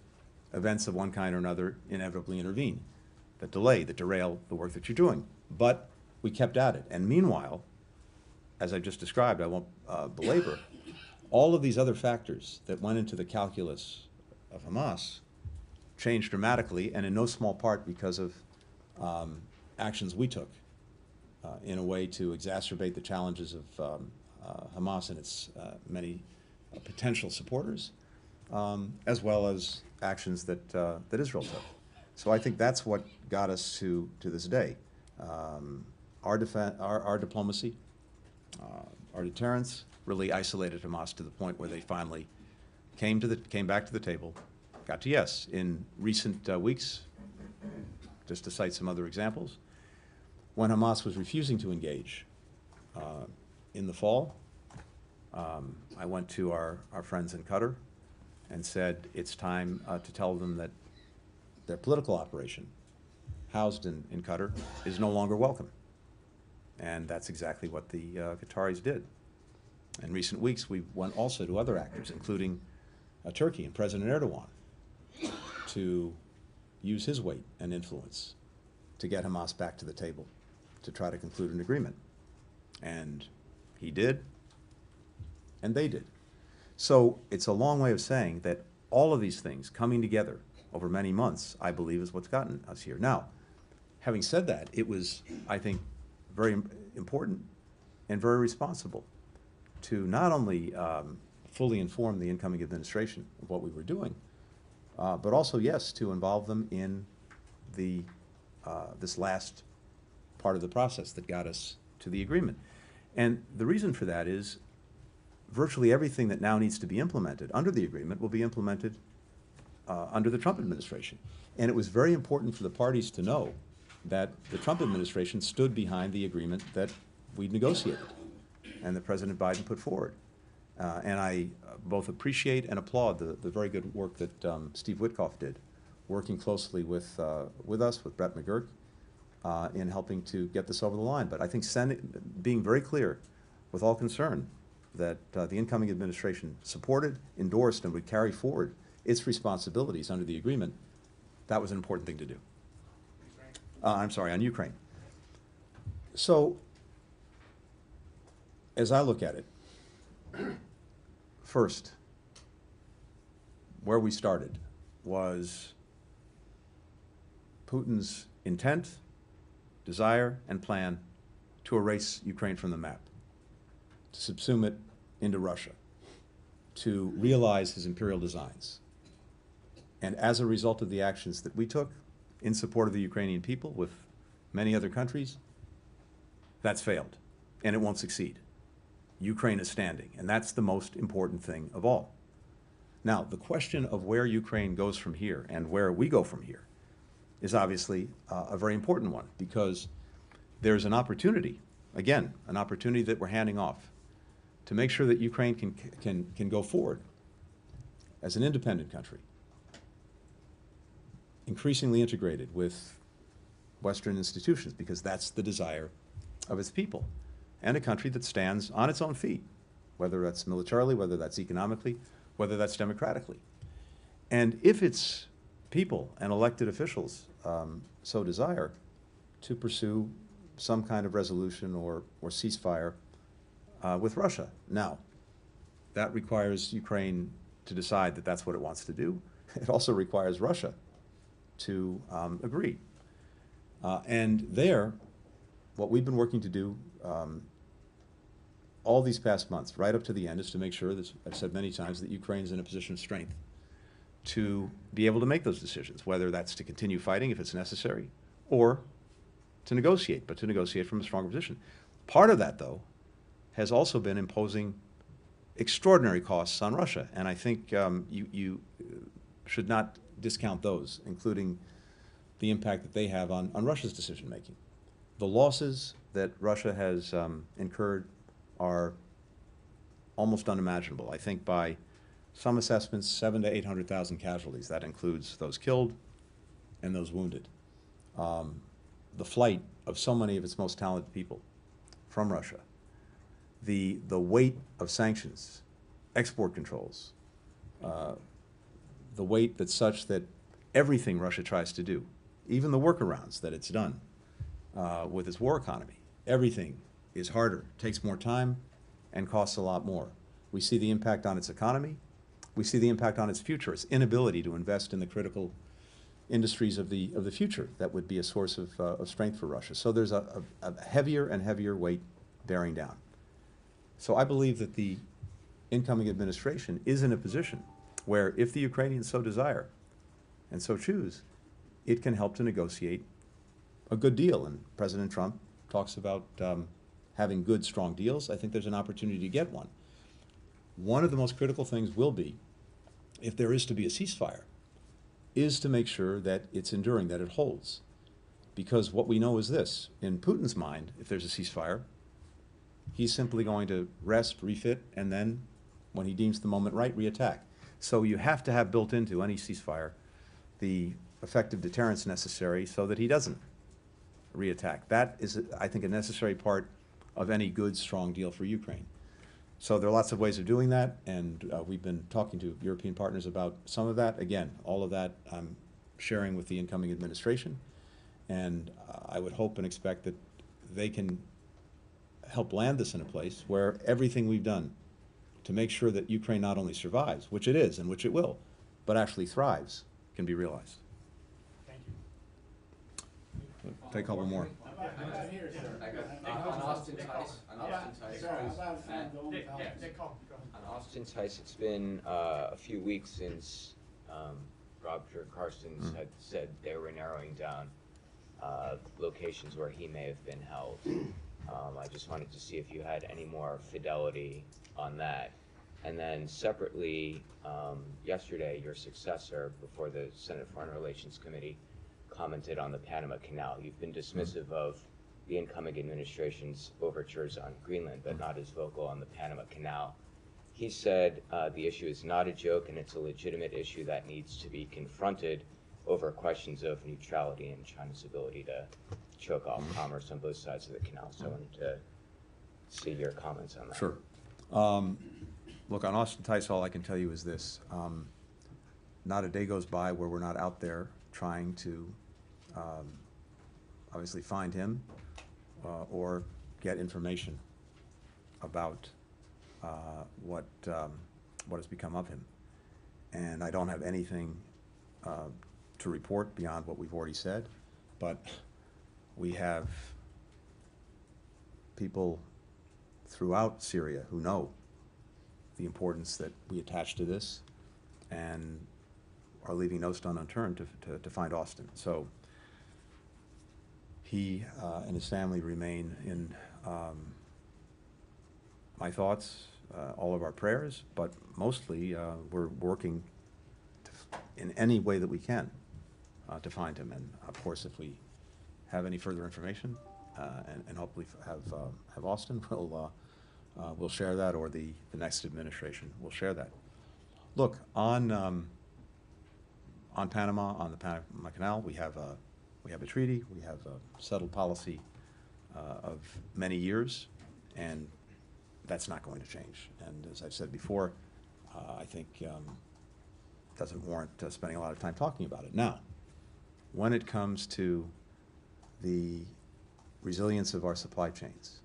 events of one kind or another inevitably intervene that delay, that derail the work that you're doing. But we kept at it. And meanwhile, as I just described, I won't belabor, all of these other factors that went into the calculus of Hamas changed dramatically, and in no small part because of actions we took in a way to exacerbate the challenges of Hamas and its many potential supporters, as well as actions that Israel took. So I think that's what got us to this day. Our diplomacy, our deterrence really isolated Hamas to the point where they finally came back to the table, got to yes. In recent weeks, Just to cite some other examples, when Hamas was refusing to engage in the fall, I went to our friends in Qatar and said it's time to tell them that their political operation housed in Qatar is no longer welcome. And that's exactly what the Qataris did. In recent weeks, we went also to other actors, including Turkey and President Erdogan, to use his weight and influence to get Hamas back to the table to try to conclude an agreement. And he did, and they did. So it's a long way of saying that all of these things coming together over many months, I believe, is what's gotten us here. Now, having said that, it was, I think, very important and very responsible to not only fully inform the incoming administration of what we were doing, but also, yes, to involve them in the this last part of the process that got us to the agreement. And the reason for that is virtually everything that now needs to be implemented under the agreement will be implemented under the Trump administration. And it was very important for the parties to know that the Trump administration stood behind the agreement that we negotiated and that President Biden put forward. And I both appreciate and applaud the very good work that Steve Witkoff did, working closely with us, with Brett McGurk, in helping to get this over the line. But I think being very clear with all concern that the incoming administration supported, endorsed, and would carry forward its responsibilities under the agreement, that was an important thing to do. I'm sorry, on Ukraine. So, as I look at it, first, where we started was Putin's intent, desire, and plan to erase Ukraine from the map, to subsume it into Russia, to realize his imperial designs. And as a result of the actions that we took in support of the Ukrainian people with many other countries, that's failed, and it won't succeed. Ukraine is standing, and that's the most important thing of all. Now, the question of where Ukraine goes from here and where we go from here is obviously a very important one, because there's an opportunity, again, an opportunity that we're handing off to make sure that Ukraine can go forward as an independent country, increasingly integrated with Western institutions, because that's the desire of its people, and a country that stands on its own feet, whether that's militarily, whether that's economically, whether that's democratically. And if its people and elected officials so desire to pursue some kind of resolution or ceasefire with Russia. Now, that requires Ukraine to decide that that's what it wants to do. It also requires Russia to agree. And there, what we've been working to do all these past months, right up to the end, is to make sure, as I've said many times, that Ukraine is in a position of strength to be able to make those decisions, whether that's to continue fighting if it's necessary, or to negotiate, but to negotiate from a stronger position. Part of that, though, has also been imposing extraordinary costs on Russia, and I think you should not discount those, including the impact that they have on Russia's decision-making. The losses that Russia has incurred are almost unimaginable. I think by some assessments, 700,000 to 800,000 casualties. That includes those killed and those wounded. The flight of so many of its most talented people from Russia. The weight of sanctions, export controls, the weight that's such that everything Russia tries to do, even the workarounds that it's done with its war economy, everything is harder, takes more time, and costs a lot more. We see the impact on its economy. We see the impact on its future, its inability to invest in the critical industries of the future that would be a source of strength for Russia. So there's a heavier and heavier weight bearing down. So I believe that the incoming administration is in a position where, if the Ukrainians so desire and so choose, it can help to negotiate a good deal. And President Trump talks about having good, strong deals. I think there's an opportunity to get one. One of the most critical things will be, if there is to be a ceasefire, is to make sure that it's enduring, that it holds. Because what we know is this: in Putin's mind, if there's a ceasefire, he's simply going to rest, refit, and then, when he deems the moment right, reattack. So you have to have built into any ceasefire the effective deterrence necessary so that he doesn't reattack. That is, I think, a necessary part of any good, strong deal for Ukraine. So there are lots of ways of doing that, and we've been talking to European partners about some of that. Again, all of that I'm sharing with the incoming administration, and I would hope and expect that they can help land this in a place where everything we've done to make sure that Ukraine not only survives, which it is and which it will, but actually thrives, can be realized. Thank you. Take a couple more. On Austin Tice, it's been a few weeks since Roger Carstens had said they were narrowing down locations where he may have been held. I just wanted to see if you had any more fidelity on that. And then separately, yesterday, your successor before the Senate Foreign Relations Committee commented on the Panama Canal. You've been dismissive of the incoming administration's overtures on Greenland, but not as vocal on the Panama Canal. He said the issue is not a joke and it's a legitimate issue that needs to be confronted over questions of neutrality and China's ability to choke off commerce on both sides of the canal. So I wanted to see your comments on that. Sure. Look, on Austin Tice, all I can tell you is this. Not a day goes by where we're not out there trying to obviously find him or get information about what has become of him. And I don't have anything to report beyond what we've already said, but we have people throughout Syria who know the importance that we attach to this and are leaving no stone unturned to find Austin. So he and his family remain in my thoughts, all of our prayers, but mostly we're working in any way that we can to find him. And of course, if we have any further information and hopefully have Austin, we'll share that, or the next administration will share that. Look, on Panama, on the Panama Canal, we have a treaty, we have a settled policy of many years, and that's not going to change. And as I've said before, I think doesn't warrant spending a lot of time talking about it. Now, when it comes to the resilience of our supply chains,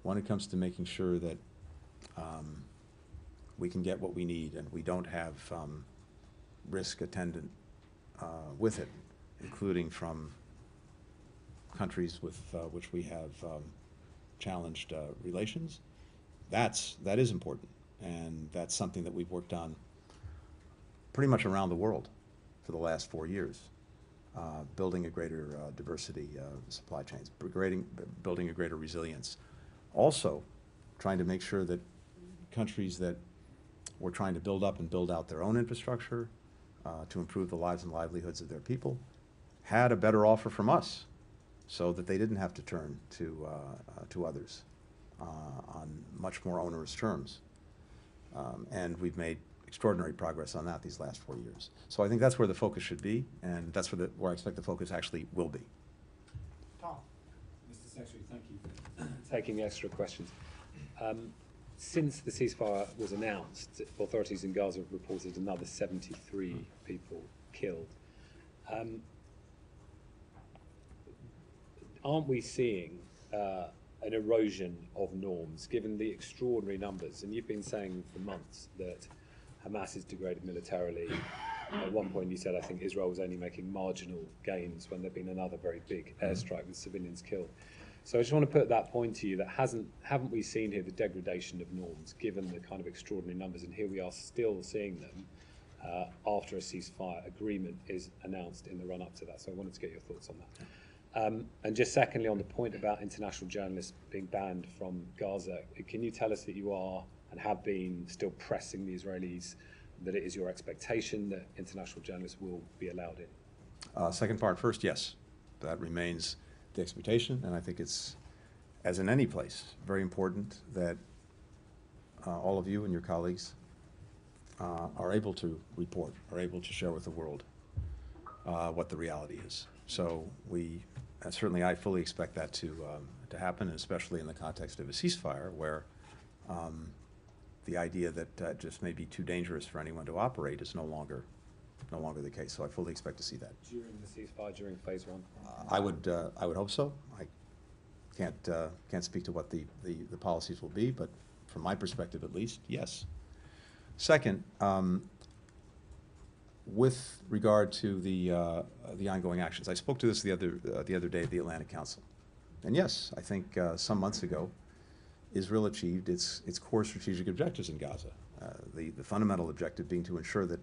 when it comes to making sure that we can get what we need and we don't have risk attendant with it, including from countries with which we have challenged relations, that is important, and that's something that we've worked on pretty much around the world for the last 4 years, building a greater diversity of supply chains, building a greater resilience. Also, trying to make sure that countries that were trying to build up and build out their own infrastructure to improve the lives and livelihoods of their people had a better offer from us, so that they didn't have to turn to others on much more onerous terms. And we've made extraordinary progress on that these last 4 years. So I think that's where the focus should be, and that's where I expect the focus actually will be. Tom. Mr. Secretary, thank you for taking extra questions. Since the ceasefire was announced, authorities in Gaza have reported another 73 people killed. Aren't we seeing an erosion of norms, given the extraordinary numbers? And you've been saying for months that Hamas is degraded militarily. At one point you said, I think, Israel was only making marginal gains when there'd been another very big airstrike with civilians killed. So I just want to put that point to you, that haven't we seen here the degradation of norms, given the kind of extraordinary numbers? And here we are still seeing them after a ceasefire agreement is announced in the run-up to that. So I wanted to get your thoughts on that. And just secondly, on the point about international journalists being banned from Gaza, can you tell us that you are and have been still pressing the Israelis that it is your expectation that international journalists will be allowed in? Second part first, yes. That remains the expectation, and I think it's, as in any place, very important that all of you and your colleagues are able to report, are able to share with the world what the reality is. So we, certainly I fully expect that to happen, and especially in the context of a ceasefire where the idea that just may be too dangerous for anyone to operate is no longer the case. So I fully expect to see that. During the ceasefire, during phase one? I would hope so. I can't speak to what the policies will be, but from my perspective at least, yes. Second, with regard to the ongoing actions, I spoke to this the other day at the Atlantic Council, and yes, I think some months ago, Israel achieved its core strategic objectives in Gaza. The fundamental objective being to ensure that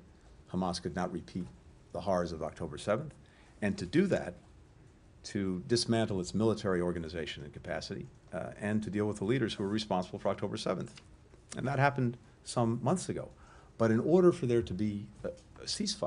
Hamas could not repeat the horrors of October 7th, and to do that, to dismantle its military organization and capacity, and to deal with the leaders who were responsible for October 7th. And that happened some months ago. But in order for there to be a ceasefire,